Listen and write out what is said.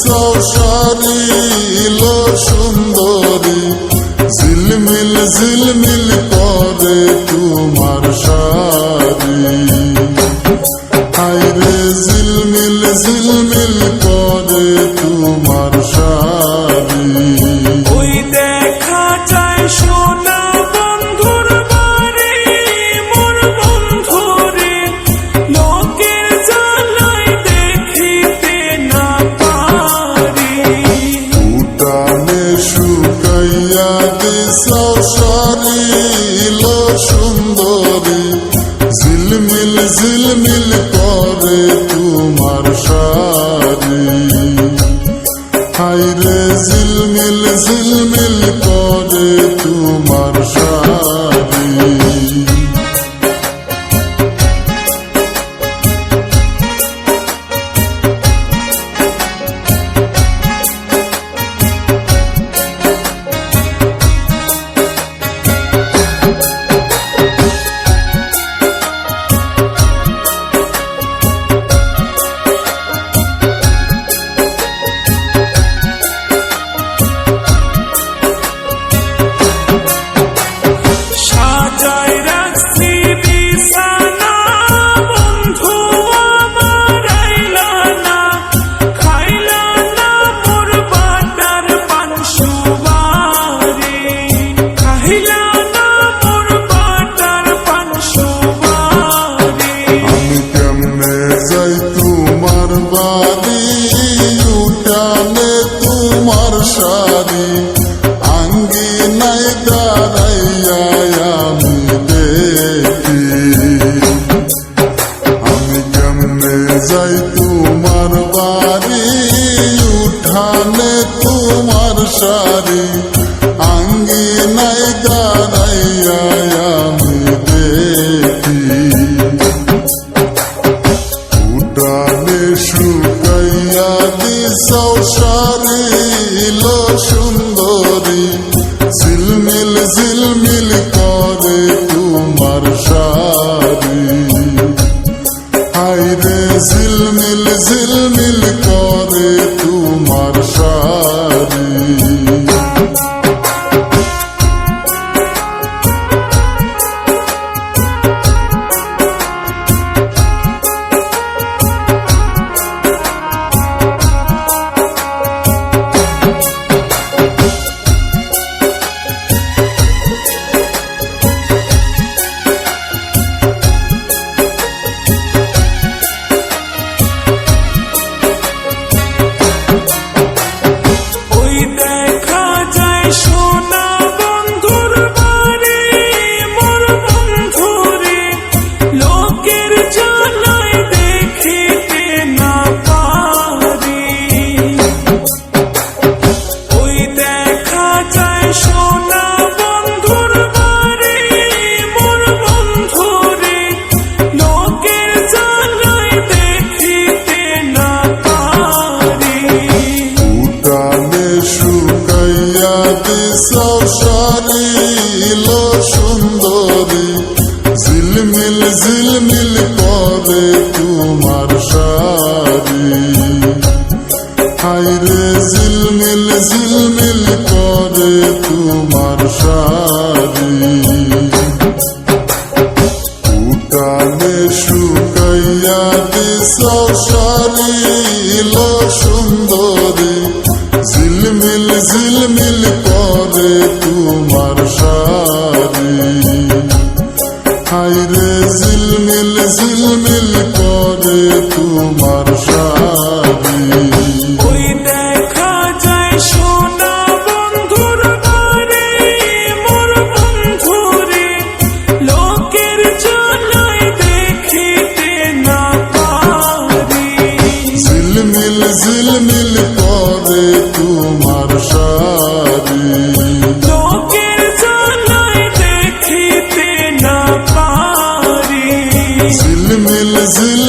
সৌসারি লো সুন্দরী, ঝিলমিল ঝিলমিল করে তোমার শাড়ি। হায়রে ঝিলমিল ঝিলমিল করে তোমার শাড়ি। ওই দেখা যায় সোনা বন্ধুর বাড়ি, মোর বন্ধুরে লোকের জ্বালায় দেখিতে না পারি। উঠানে শুকাইয়া দিছাও শাড়ি লো সুন্দরী, ঝিলমিল ঝিলমিল করে তোমার শাড়ি। হায়রে ঝিলমিল ঝিলমিল করে তোমার শাড়ি। সাজায় রাখছি বিছানা, বন্ধু আমার আইলা না, খাইলা না মোর বাটার পান সুবারি, খাইলা না মোর বাটার পান সুবারি। আমি কেমনে যাই তোমার বাড়ি, উঠানে তোমার শাড়ি, আঙ্গিনায় দাঁড়াইয়া আমি দেখি। আমি কেমনে যাই তোমার বাড়ি, উঠানে তোমার শাড়ি, আঙ্গিনায় দাঁড়াইয়া আমি দেখি। উঠানে শুকাইয়া দিছাও শাড়ি লো সুন্দরী, ঝিলমিল ঝিলমিল করে তোমার শাড়ি। হায়রে ঝিলমিল ঝিলমিল করে তোমার শাড়ি। ওই দেখা যায় সোনা বন্ধুর বাড়ি, মোর বন্ধুরে লোকের জ্বালায় দেখিতে না পারি। ওই দেখা যায় সোনা বন্ধুর বাড়ি, মোর বন্ধুরে লোকের জ্বালায় দেখিতে না পারি। উঠানে শুকাইয়া দিছাও শাড়ি লো সুন্দরী, ঝিলমিল ঝিলমিল করে তোমার শাড়ি। হায়রে ঝিলমিল ঝিলমিল করে তোমার শাড়ি। উঠানে শুকাইয়া দিছাও শাড়ি লো সুন্দরী, ঝিলমিল ঝিলমিল করে তোমার শাড়ি। হায়রে ঝিলমিল ঝিলমিল করে তোমার শাড়ি। ওই দেখা যায় সোনা বন্ধুর বাড়ি, মোর বন্ধুরে লোকের জ্বালায় দেখিতে না পারি। ঝিলমিল ঝিলমিল করে তোমার শাড়ি। লোকের জ্বালায় দেখিতে না পারি। ঝিলমিল ঝিলমিল